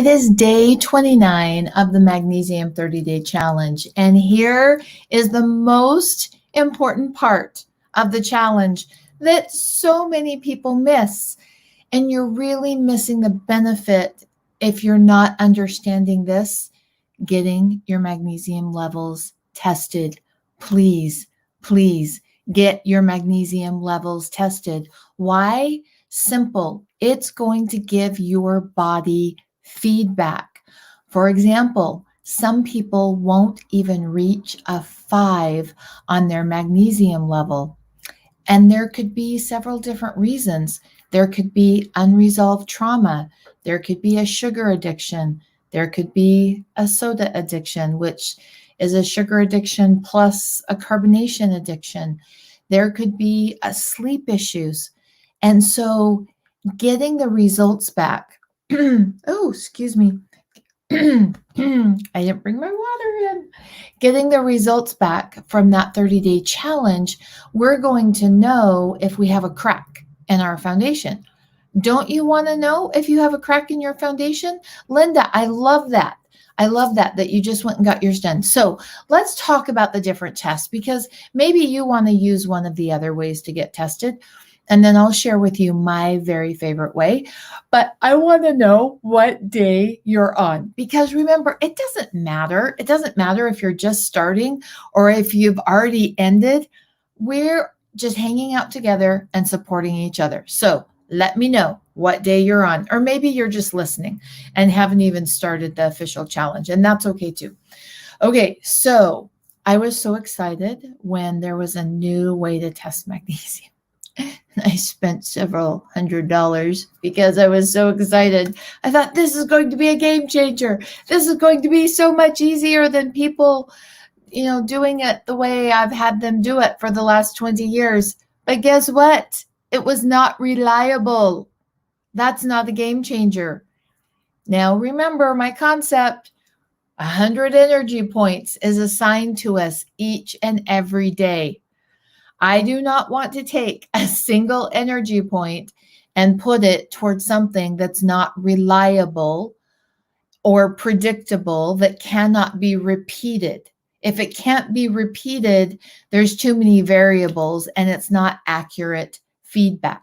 It is day 29 of the Magnesium 30-day challenge. And here is the most important part of the challenge that so many people miss. And you're really missing the benefit if you're not understanding this, getting your magnesium levels tested. Please, please get your magnesium levels tested. Why? Simple. It's going to give your body feedback. For example, some people won't even reach a 5 on their magnesium level. And there could be several different reasons. There could be unresolved trauma. There could be a sugar addiction. There could be a soda addiction, which is a sugar addiction plus a carbonation addiction. There could be sleep issues. And so getting the results back, oh, excuse me. I didn't bring my water in. Getting the results back from that 30-day challenge, we're going to know if we have a crack in our foundation. Don't you want to know if you have a crack in your foundation? Linda, I love that. I love that you just went and got yours done. So let's talk about the different tests, because maybe you want to use one of the other ways to get tested. And then I'll share with you my very favorite way. But I want to know what day you're on, because remember, it doesn't matter. It doesn't matter if you're just starting or if you've already ended. We're just hanging out together and supporting each other. So let me know what day you're on, or maybe you're just listening and haven't even started the official challenge, and that's okay too. Okay, so I was so excited when there was a new way to test magnesium. I spent several $100s because I was so excited. I thought, this is going to be a game changer. This is going to be so much easier than people, doing it the way I've had them do it for the last 20 years. But guess what? It was not reliable. That's not a game changer. Now, remember my concept. 100 energy points is assigned to us each and every day. I do not want to take a single energy point and put it towards something that's not reliable or predictable, that cannot be repeated. If it can't be repeated, there's too many variables and it's not accurate feedback.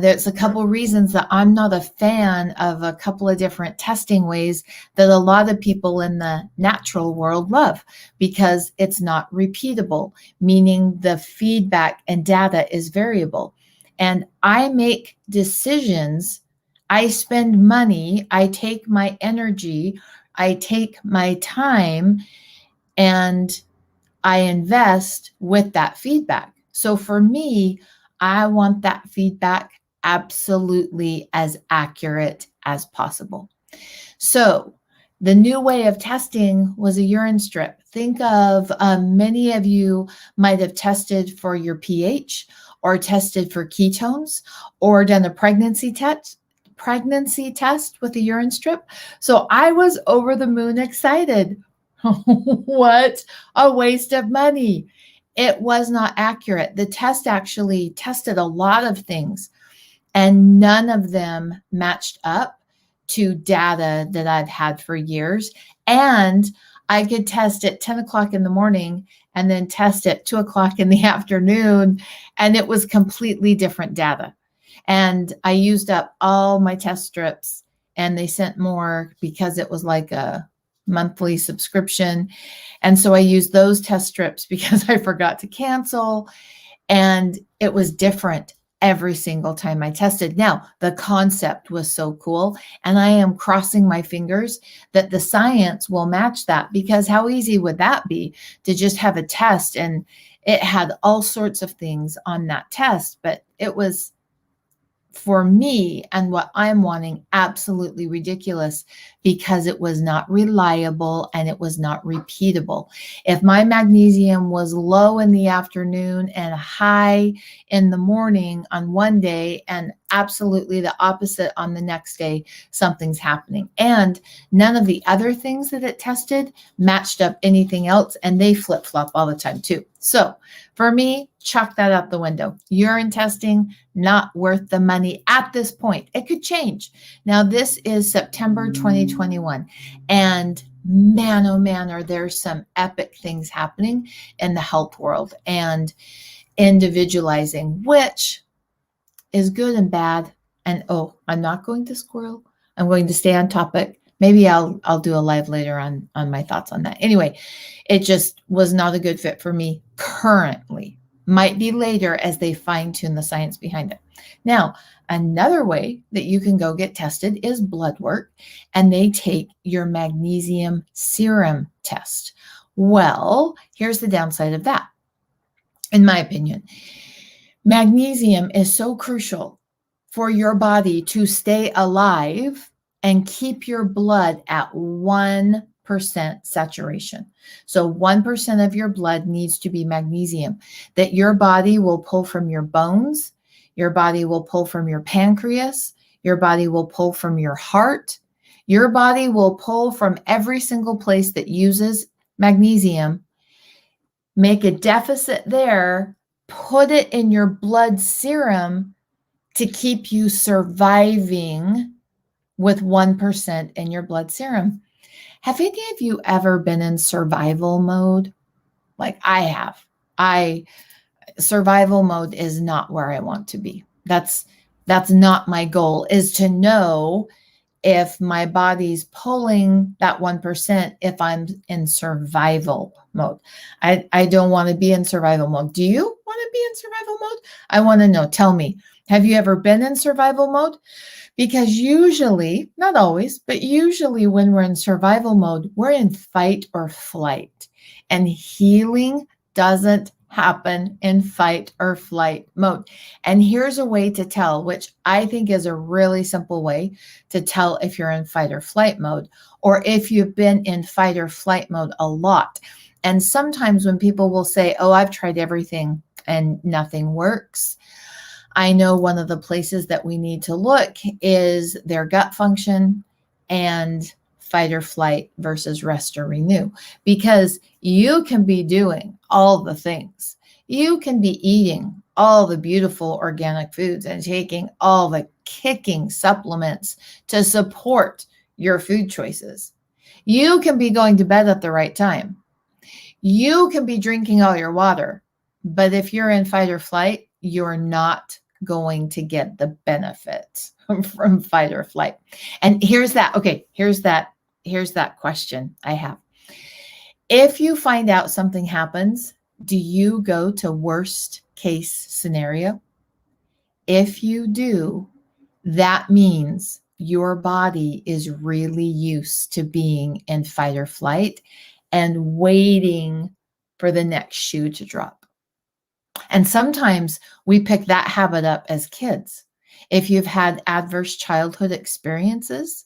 There's a couple reasons that I'm not a fan of a couple of different testing ways that a lot of people in the natural world love, because it's not repeatable, meaning the feedback and data is variable. And I make decisions, I spend money, I take my energy, I take my time, and I invest with that feedback. So for me, I want that feedback absolutely as accurate as possible. So the new way of testing was a urine strip. Think of many of you might have tested for your pH, or tested for ketones, or done a pregnancy test with a urine strip. So I was over the moon excited. What a waste of money. It was not accurate. The test actually tested a lot of things, and none of them matched up to data that I've had for years. And I could test at 10 o'clock in the morning and then test at 2 o'clock in the afternoon, and it was completely different data. And I used up all my test strips, and they sent more because it was like a monthly subscription. And so I used those test strips because I forgot to cancel, and it was different every single time I tested. Now, the concept was so cool, and I am crossing my fingers that the science will match that, because how easy would that be to just have a test and it had all sorts of things on that test, but it was, for me and what I'm wanting, absolutely ridiculous, because it was not reliable and it was not repeatable. If my magnesium was low in the afternoon and high in the morning on one day, and absolutely the opposite on the next day, something's happening. And none of the other things that it tested matched up anything else, and they flip-flop all the time too. So for me, chuck that out the window. Urine testing, not worth the money at this point. It could change. Now, this is September 2021. And man, oh man, are there some epic things happening in the health world and individualizing, which is good and bad. And oh, I'm not going to squirrel. I'm going to stay on topic. Maybe I'll do a live later on my thoughts on that. Anyway, it just was not a good fit for me currently. Might be later as they fine tune the science behind it. Now, another way that you can go get tested is blood work, and they take your magnesium serum test. Well, here's the downside of that, in my opinion. Magnesium is so crucial for your body to stay alive and keep your blood at 1% saturation. So 1% of your blood needs to be magnesium that your body will pull from your bones, your body will pull from your pancreas, your body will pull from your heart, your body will pull from every single place that uses magnesium, make a deficit there, put it in your blood serum to keep you surviving with 1% in your blood serum. Have any of you ever been in survival mode? Like I have. Survival mode is not where I want to be. That's not my goal, is to know if my body's pulling that 1%, if I'm in survival mode. I don't want to be in survival mode. Do you want to be in survival mode? I want to know. Tell me, have you ever been in survival mode? Because usually, not always, but usually when we're in survival mode, we're in fight or flight. And healing doesn't happen in fight or flight mode. And here's a way to tell, which I think is a really simple way to tell if you're in fight or flight mode, or if you've been in fight or flight mode a lot. And sometimes when people will say, oh, I've tried everything and nothing works, I know one of the places that we need to look is their gut function and fight or flight versus rest or renew, because you can be doing all the things. You can be eating all the beautiful organic foods and taking all the kicking supplements to support your food choices. You can be going to bed at the right time. You can be drinking all your water, but if you're in fight or flight, you're not going to get the benefits from fight or flight. And here's that question I have. If you find out something happens, do you go to worst case scenario? If you do, that means your body is really used to being in fight or flight and waiting for the next shoe to drop. And sometimes we pick that habit up as kids. If you've had adverse childhood experiences,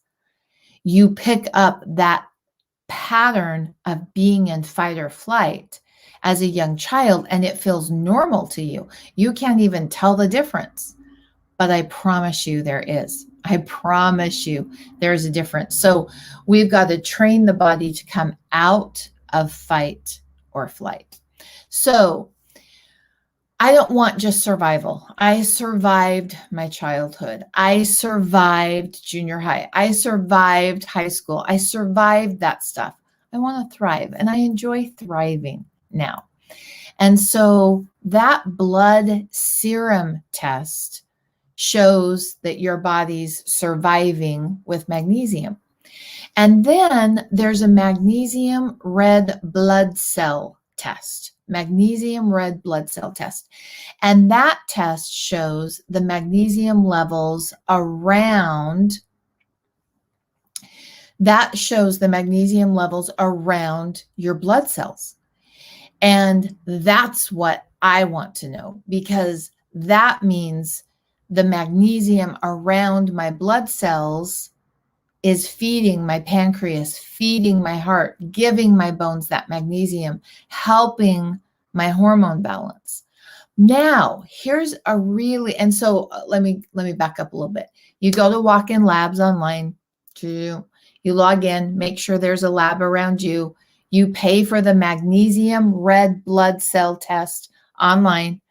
you pick up that pattern of being in fight or flight as a young child, and it feels normal to you. You can't even tell the difference. But I promise you there is. I promise you there's a difference. So we've got to train the body to come out of fight or flight. So I don't want just survival. I survived my childhood. I survived junior high. I survived high school. I survived that stuff. I want to thrive, and I enjoy thriving now. And so that blood serum test shows that your body's surviving with magnesium. And then there's a magnesium red blood cell test. Magnesium red blood cell test. And that test shows the magnesium levels around your blood cells. And that's what I want to know, because that means the magnesium around my blood cells is feeding my pancreas, feeding my heart, giving my bones that magnesium, helping my hormone balance. Now, here's a really, and so let me back up a little bit. You go to Walk-In Labs online, you log in, make sure there's a lab around you. You pay for the magnesium red blood cell test online.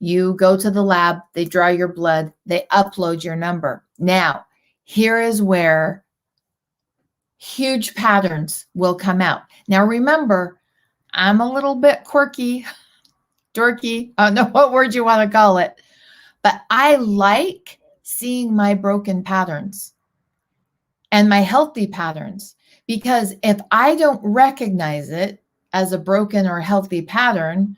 You go to the lab, they draw your blood, they upload your number. Now, here is where huge patterns will come out. Now, remember, I'm a little bit quirky, dorky, I don't know what word you want to call it, but I like seeing my broken patterns and my healthy patterns, because if I don't recognize it as a broken or healthy pattern,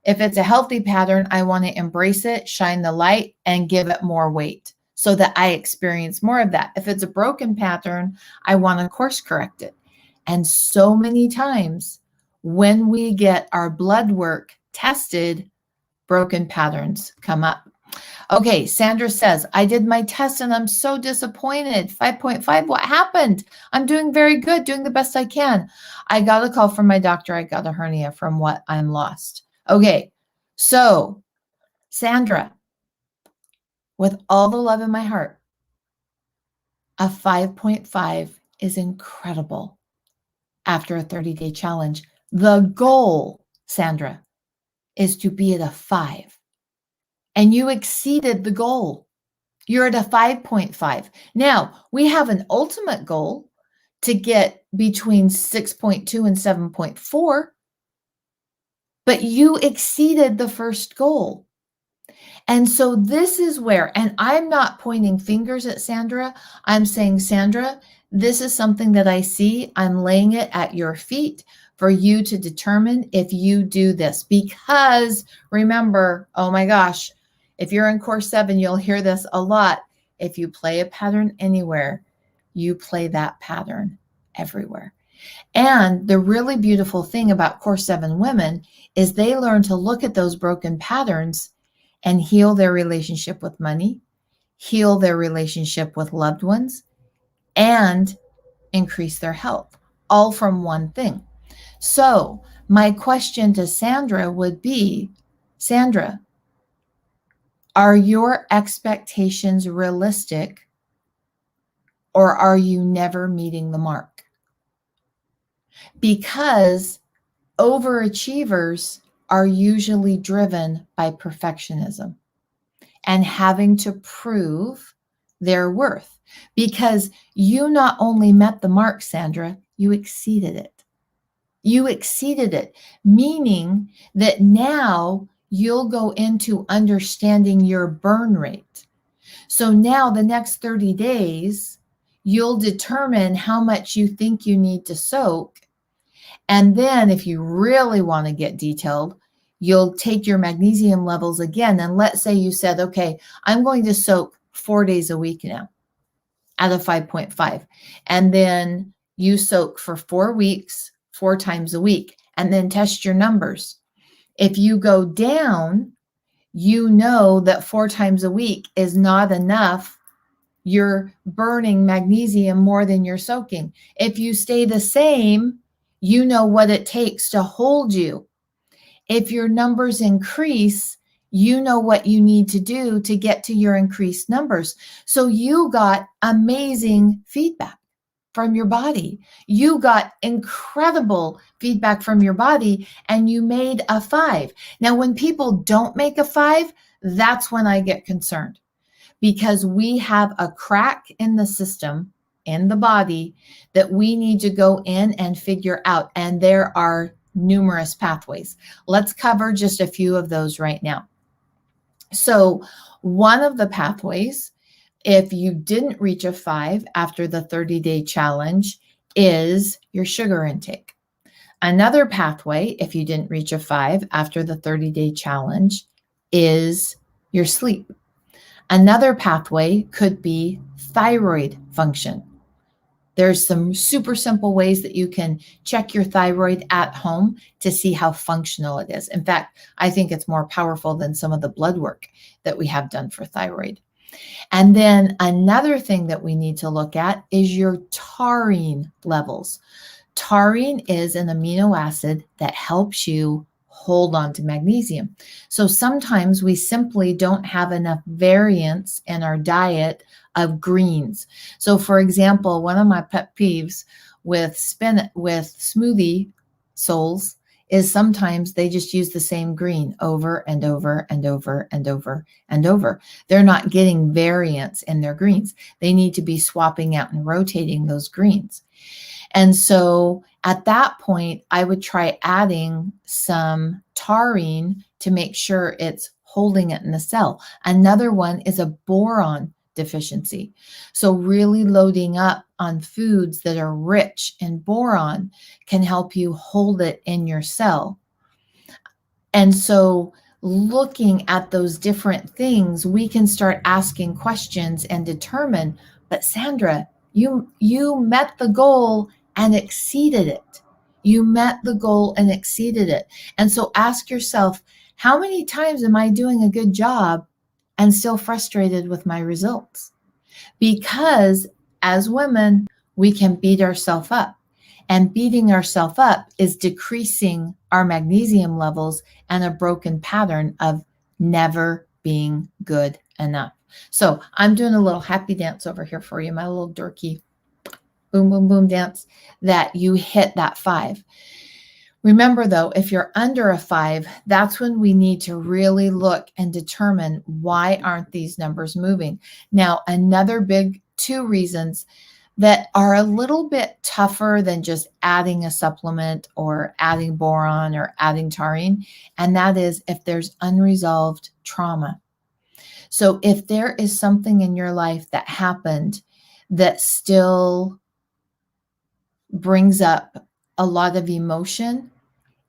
if it's a healthy pattern, I want to embrace it, shine the light, and give it more weight so that I experience more of that. If it's a broken pattern, I want to course correct it. And so many times when we get our blood work tested, broken patterns come up. Okay, Sandra says, I did my test and I'm so disappointed. 5.5, what happened? I'm doing very good, doing the best I can. I got a call from my doctor. I got a hernia from what I'm lost. Okay, so Sandra, with all the love in my heart, a 5.5 is incredible after a 30-day challenge. The goal, Sandra, is to be at a 5. And you exceeded the goal. You're at a 5.5. Now, we have an ultimate goal to get between 6.2 and 7.4, but you exceeded the first goal. And so this is where, and I'm not pointing fingers at Sandra. I'm saying, Sandra, this is something that I see. I'm laying it at your feet for you to determine if you do this. Because remember, oh my gosh, if you're in course 7, you'll hear this a lot. If you play a pattern anywhere, you play that pattern everywhere. And the really beautiful thing about course 7 women is they learn to look at those broken patterns and heal their relationship with money, heal their relationship with loved ones, and increase their health, all from one thing. So my question to Sandra would be, Sandra, are your expectations realistic, or are you never meeting the mark? Because overachievers are usually driven by perfectionism and having to prove their worth, because you not only met the mark, Sandra, you exceeded it. You exceeded it, meaning that now you'll go into understanding your burn rate. So now the next 30 days, you'll determine how much you think you need to soak. And then if you really want to get detailed, you'll take your magnesium levels again. And let's say you said, okay, I'm going to soak 4 days a week now out of 5.5. And then you soak for 4 weeks, 4 times a week, and then test your numbers. If you go down, you know that 4 times a week is not enough. You're burning magnesium more than you're soaking. If you stay the same, you know what it takes to hold you. If your numbers increase, you know what you need to do to get to your increased numbers. So you got amazing feedback from your body. You got incredible feedback from your body, and you made a 5. Now, when people don't make a 5, that's when I get concerned, because we have a crack in the system, in the body, that we need to go in and figure out. And there are numerous pathways. Let's cover just a few of those right now. So one of the pathways, if you didn't reach a 5 after the 30-day challenge, is your sugar intake. Another pathway, if you didn't reach a 5 after the 30-day challenge, is your sleep. Another pathway could be thyroid function. There's some super simple ways that you can check your thyroid at home to see how functional it is. In fact, I think it's more powerful than some of the blood work that we have done for thyroid. And then another thing that we need to look at is your taurine levels. Taurine is an amino acid that helps you hold on to magnesium. So sometimes we simply don't have enough variance in our diet of greens. So for example, one of my pet peeves with smoothie souls is sometimes they just use the same green over and over and over and over and over. They're not getting variance in their greens. They need to be swapping out and rotating those greens. And so at that point, I would try adding some taurine to make sure it's holding it in the cell. Another one is a boron deficiency. So really loading up on foods that are rich in boron can help you hold it in your cell. And so looking at those different things, we can start asking questions and determine, but Sandra, you met the goal and exceeded it. You met the goal and exceeded it. And so ask yourself, how many times am I doing a good job and still frustrated with my results? Because as women, we can beat ourselves up. And beating ourselves up is decreasing our magnesium levels and a broken pattern of never being good enough. So I'm doing a little happy dance over here for you, my little dorky boom, boom, boom dance, that you hit that 5. Remember though, if you're under a 5, that's when we need to really look and determine why aren't these numbers moving. Now, another big 2 reasons that are a little bit tougher than just adding a supplement or adding boron or adding taurine, and that is if there's unresolved trauma. So if there is something in your life that happened that still brings up a lot of emotion,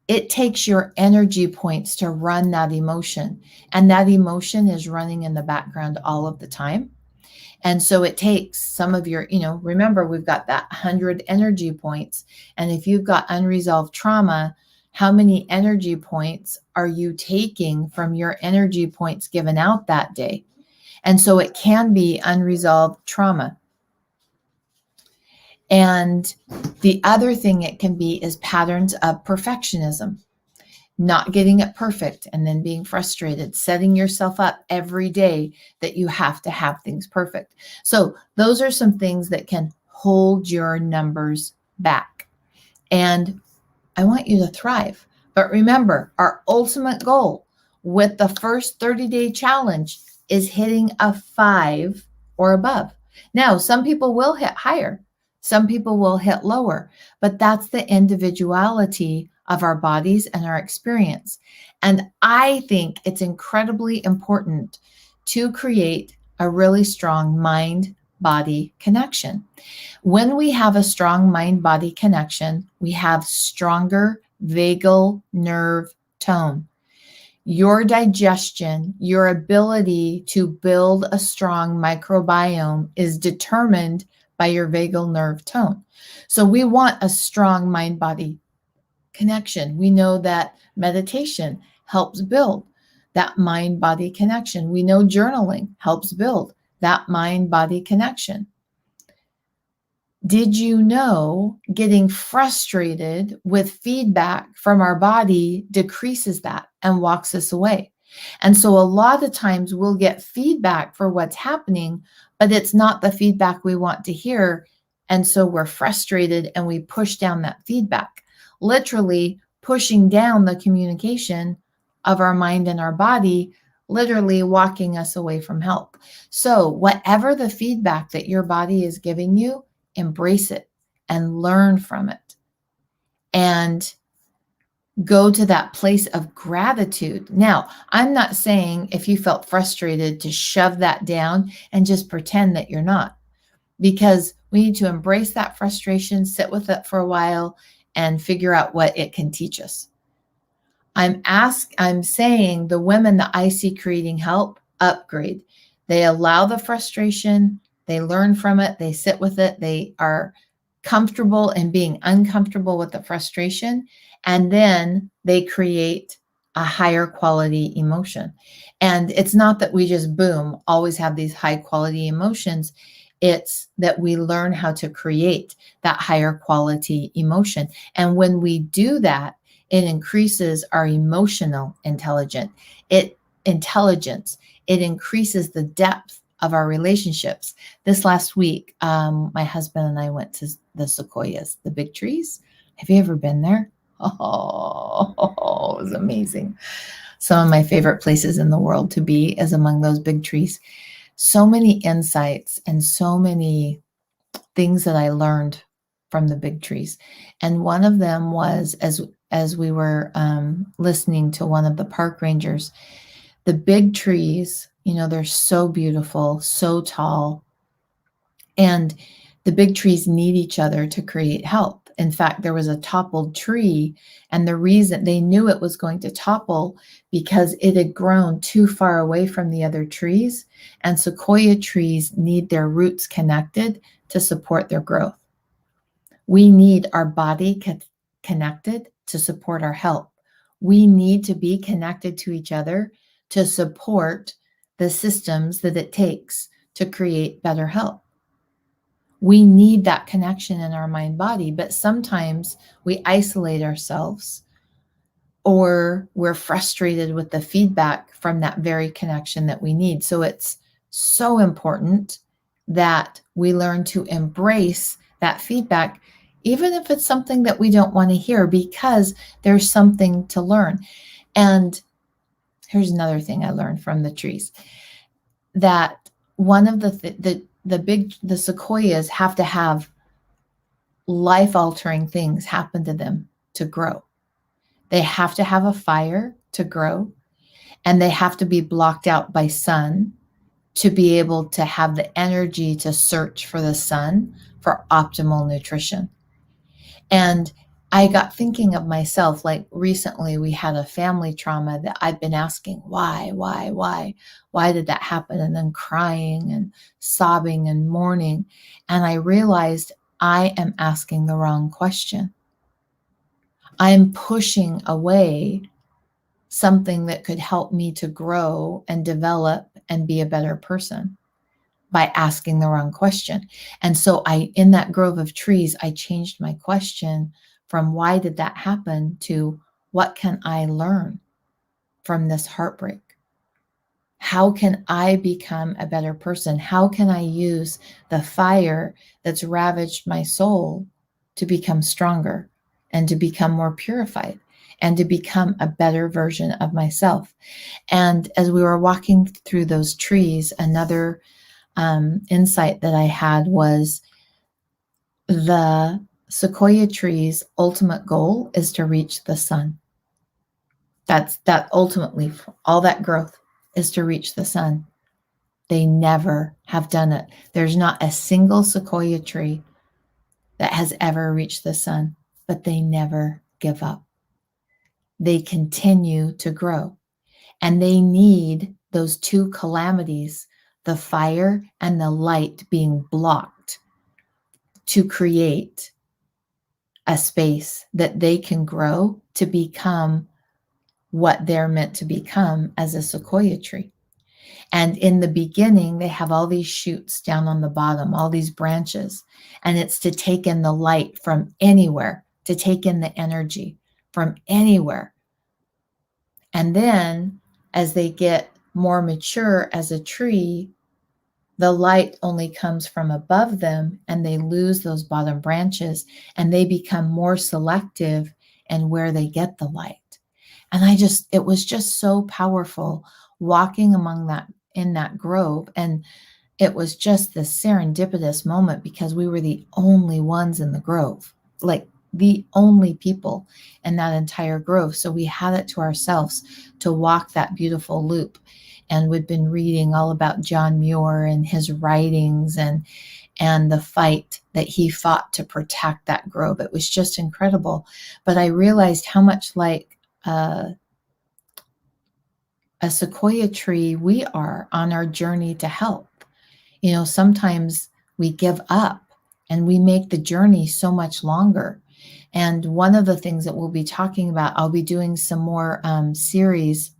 it takes your energy points to run that emotion. And that emotion is running in the background all of the time. And so it takes some of your, remember, we've got that 100 energy points. And if you've got unresolved trauma, how many energy points are you taking from your energy points given out that day? And so it can be unresolved trauma. And the other thing it can be is patterns of perfectionism, not getting it perfect and then being frustrated, setting yourself up every day that you have to have things perfect. So those are some things that can hold your numbers back. And I want you to thrive. But remember, our ultimate goal with the first 30-day challenge is hitting a 5 or above. Now, some people will hit higher. Some people will hit lower, but that's the individuality of our bodies and our experience. And I think it's incredibly important to create a really strong mind-body connection. When we have a strong mind-body connection, we have stronger vagal nerve tone. Your digestion, your ability to build a strong microbiome is determined by your vagal nerve tone. So we want a strong mind-body connection. We know that meditation helps build that mind-body connection. We know journaling helps build that mind-body connection. Did you know getting frustrated with feedback from our body decreases that and walks us away? And so a lot of times we'll get feedback for what's happening, but it's not the feedback we want to hear. And so we're frustrated and we push down that feedback, literally pushing down the communication of our mind and our body, literally walking us away from help. So whatever the feedback that your body is giving you, embrace it and learn from it and go to that place of gratitude. Now, I'm not saying if you felt frustrated to shove that down and just pretend that you're not, because we need to embrace that frustration, sit with it for a while, and figure out what it can teach us. I'm saying the women that I see creating help upgrade. They allow the frustration, they learn from it, they sit with it, they are comfortable in being uncomfortable with the frustration, and then they create a higher quality emotion. And it's not that we just, boom, always have these high quality emotions. It's that we learn how to create that higher quality emotion. And when we do that, it increases our emotional intelligence. It increases the depth of our relationships. This last week, my husband and I went to the sequoias, the big trees. Have you ever been there? Oh, it was amazing. Some of my favorite places in the world to be is among those big trees. So many insights and so many things that I learned from the big trees. And one of them was as we were listening to one of the park rangers, the big trees, they're so beautiful, so tall, and the big trees need each other to create health. In fact, there was a toppled tree, and the reason they knew it was going to topple because it had grown too far away from the other trees. And sequoia trees need their roots connected to support their growth. We need our body connected to support our health. We need to be connected to each other to support the systems that it takes to create better health. We need that connection in our mind body, but sometimes we isolate ourselves or we're frustrated with the feedback from that very connection that we need. So it's so important that we learn to embrace that feedback, even if it's something that we don't want to hear, because there's something to learn. And here's another thing I learned from the trees, that one of the sequoias have to have life-altering things happen to them to grow. They have to have a fire to grow, and they have to be blocked out by sun to be able to have the energy to search for the sun for optimal nutrition. And I got thinking of myself, like recently we had a family trauma that I've been asking, why did that happen? And then crying and sobbing and mourning. And I realized I am asking the wrong question. I'm pushing away something that could help me to grow and develop and be a better person by asking the wrong question. And so in that grove of trees, I changed my question from why did that happen to what can I learn from this heartbreak? How can I become a better person? How can I use the fire that's ravaged my soul to become stronger and to become more purified and to become a better version of myself? And as we were walking through those trees, another insight that I had was the sequoia tree's ultimate goal is to reach the sun. That ultimately, all that growth is to reach the sun. They never have done it. There's not a single sequoia tree that has ever reached the sun, but they never give up. They continue to grow, and they need those two calamities, the fire and the light, being blocked to create a space that they can grow to become what they're meant to become as a sequoia tree. And in the beginning, they have all these shoots down on the bottom, all these branches, and it's to take in the light from anywhere, to take in the energy from anywhere. And then as they get more mature as a tree, the light only comes from above them, and they lose those bottom branches, and they become more selective in where they get the light. And it was just so powerful walking in that grove. And it was just this serendipitous moment because we were the only ones in the grove, like the only people in that entire grove. So we had it to ourselves to walk that beautiful loop. And we'd been reading all about John Muir and his writings and the fight that he fought to protect that grove. It was just incredible. But I realized how much like a sequoia tree we are on our journey to health. Sometimes we give up and we make the journey so much longer. And one of the things that we'll be talking about, I'll be doing some more series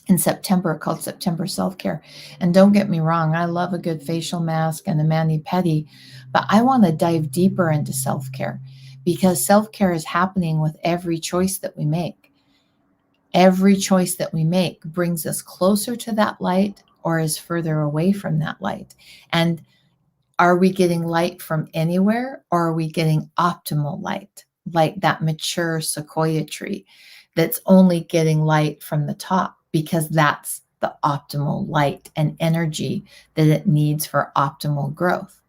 in September called September Self-Care. And don't get me wrong, I love a good facial mask and a mani-pedi, but I want to dive deeper into self-care because self-care is happening with every choice that we make. Every choice that we make brings us closer to that light or is further away from that light. And are we getting light from anywhere, or are we getting optimal light? like that mature sequoia tree that's only getting light from the top, because that's the optimal light and energy that it needs for optimal growth.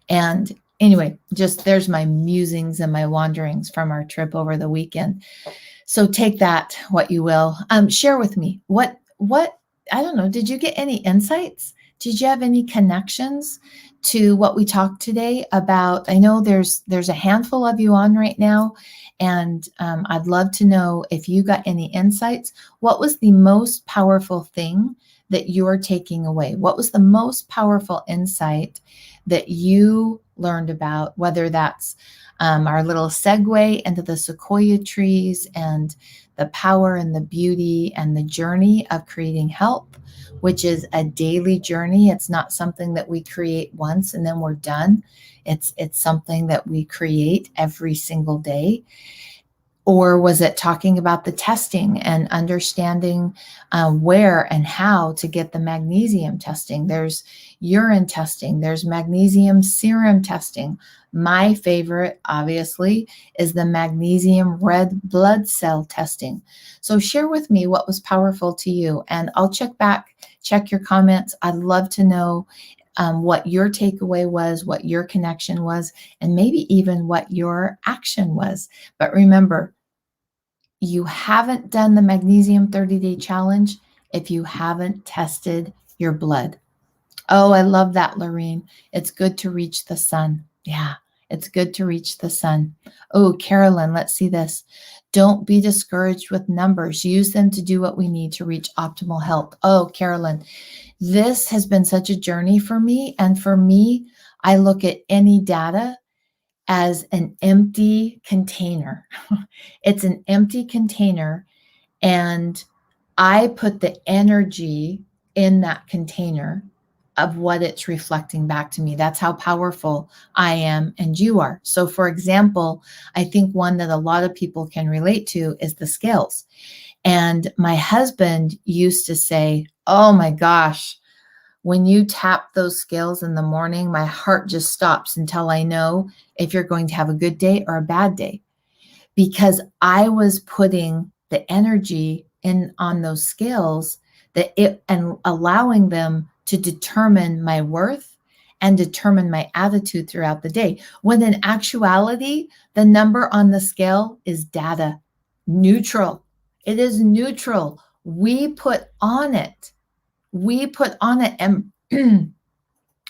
And anyway, just there's my musings and my wanderings from our trip over the weekend. So take that what you will. Share with me what I don't know. Did you get any insights? Did you have any connections to what we talked today about? I know there's a handful of you on right now, and I'd love to know if you got any insights. What was the most powerful thing that you're taking away? What was the most powerful insight that you learned about? Whether that's our little segue into the sequoia trees and the power and the beauty and the journey of creating help, which is a daily journey. It's not something that we create once and then we're done. It's something that we create every single day. Or was it talking about the testing and understanding where and how to get the magnesium testing? There's urine testing, there's magnesium serum testing. My favorite, obviously, is the magnesium red blood cell testing. So share with me what was powerful to you, and I'll check your comments. I'd love to know what your takeaway was, what your connection was, and maybe even what your action was. But remember, you haven't done the Magnesium 30-day challenge if you haven't tested your blood. Oh, I love that, Lorene. It's good to reach the sun. Yeah, it's good to reach the sun. Oh, Carolyn, let's see this. Don't be discouraged with numbers. Use them to do what we need to reach optimal health. Oh, Carolyn, this has been such a journey for me. And for me, I look at any data as an empty container. It's an empty container, and I put the energy in that container of what it's reflecting back to me. That's how powerful I am and you are. So, for example, I think one that a lot of people can relate to is the scales. And my husband used to say, "Oh my gosh, when you tap those scales in the morning, my heart just stops until I know if you're going to have a good day or a bad day." Because I was putting the energy in on those scales and allowing them to determine my worth and determine my attitude throughout the day. When in actuality, the number on the scale is data, neutral. It is neutral. We put on it and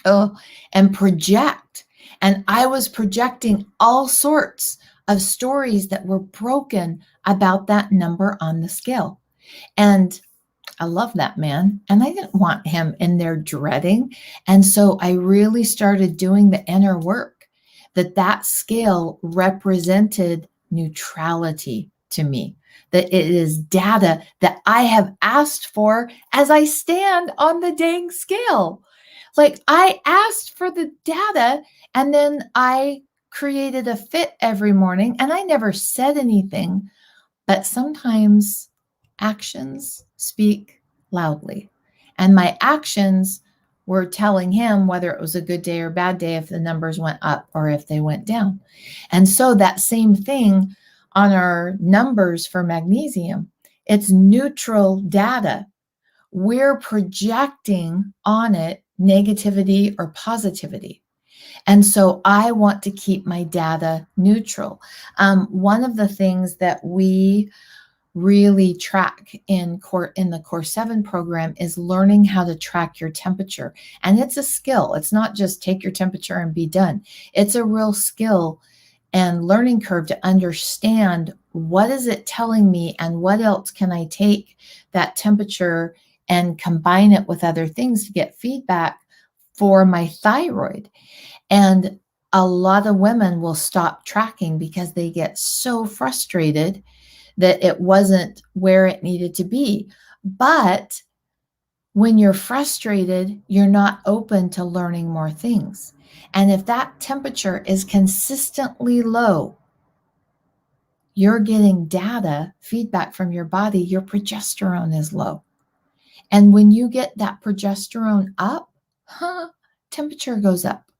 and project. And I was projecting all sorts of stories that were broken about that number on the scale. And I love that man. And I didn't want him in there dreading. And so I really started doing the inner work that scale represented neutrality to me, that it is data that I have asked for as I stand on the dang scale. Like, I asked for the data, and then I created a fit every morning, and I never said anything, but sometimes actions speak loudly. And my actions were telling him whether it was a good day or bad day, if the numbers went up or if they went down. And so that same thing on our numbers for magnesium, it's neutral data. We're projecting on it negativity or positivity. And so I want to keep my data neutral. One of the things that we really track in the Core 7 program is learning how to track your temperature. And it's a skill. It's not just take your temperature and be done. It's a real skill and learning curve to understand what is it telling me and what else can I take that temperature and combine it with other things to get feedback for my thyroid. And a lot of women will stop tracking because they get so frustrated that it wasn't where it needed to be. But when you're frustrated, you're not open to learning more things. And if that temperature is consistently low, you're getting data, feedback from your body, your progesterone is low. And when you get that progesterone up, temperature goes up.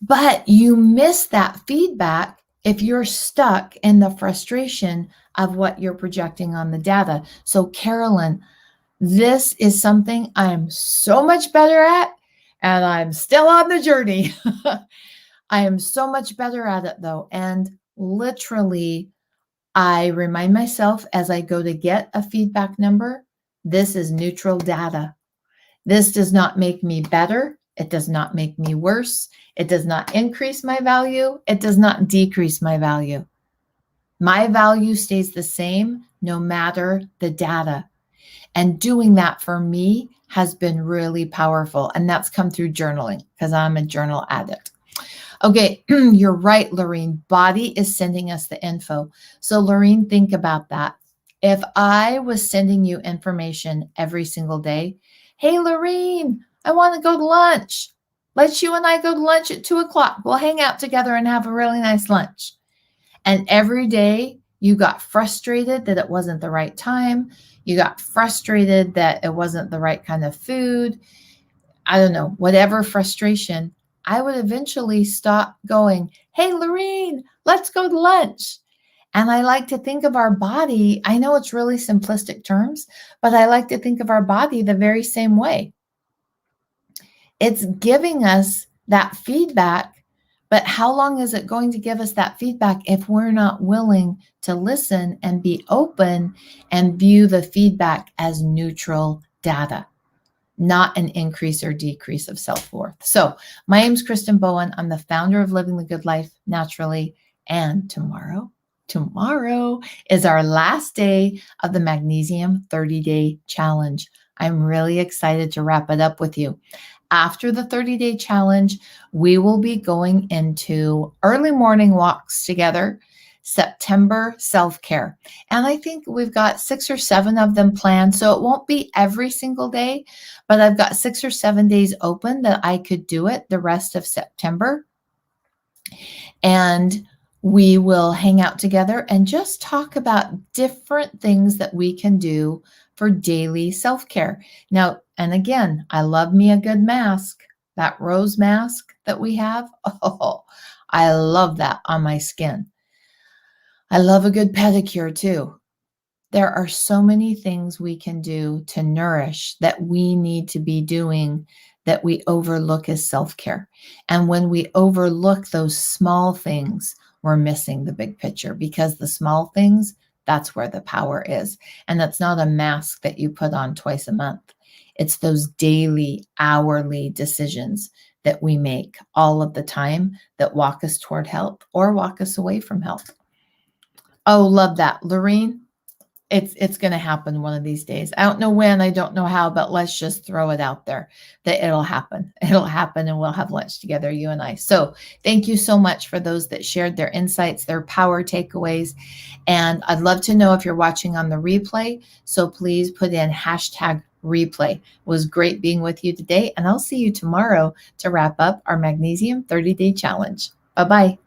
But you miss that feedback if you're stuck in the frustration of what you're projecting on the data. So, Carolyn, this is something I'm so much better at, and I'm still on the journey. I am so much better at it though. And literally, I remind myself as I go to get a feedback number, this is neutral data. This does not make me better. It does not make me worse. It does not increase my value. It does not decrease my value. My value stays the same no matter the data. And doing that for me has been really powerful. And that's come through journaling because I'm a journal addict. Okay, you're right, Lorene. Body is sending us the info. So, Lorene, think about that. If I was sending you information every single day, hey, Lorene, I want to go to lunch. Let's you and I go to lunch at 2:00. We'll hang out together and have a really nice lunch. And every day you got frustrated that it wasn't the right time. You got frustrated that it wasn't the right kind of food. I don't know, whatever frustration, I would eventually stop going, hey, Lorene, let's go to lunch. And I like to think of our body. I know it's really simplistic terms, but I like to think of our body the very same way. It's giving us that feedback, but how long is it going to give us that feedback if we're not willing to listen and be open and view the feedback as neutral data? Not an increase or decrease of self-worth. So my name's Kristen Bowen. I'm the founder of Living the Good Life Naturally. And tomorrow is our last day of the Magnesium 30-day challenge. I'm really excited to wrap it up with you. After the 30-day challenge, we will be going into early morning walks together, September self-care. And I think we've got 6 or 7 of them planned. So it won't be every single day, but I've got 6 or 7 days open that I could do it the rest of September. And we will hang out together and just talk about different things that we can do for daily self-care. Now, and again, I love me a good mask, that rose mask that we have. Oh, I love that on my skin. I love a good pedicure too. There are so many things we can do to nourish that we need to be doing that we overlook as self-care. And when we overlook those small things, we're missing the big picture, because the small things, that's where the power is. And that's not a mask that you put on twice a month. It's those daily, hourly decisions that we make all of the time that walk us toward health or walk us away from health. Oh, love that. Lorene, it's going to happen one of these days. I don't know when, I don't know how, but let's just throw it out there that it'll happen. It'll happen and we'll have lunch together, you and I. So thank you so much for those that shared their insights, their power takeaways. And I'd love to know if you're watching on the replay. So please put in #replay. It was great being with you today. And I'll see you tomorrow to wrap up our Magnesium 30-day challenge. Bye-bye.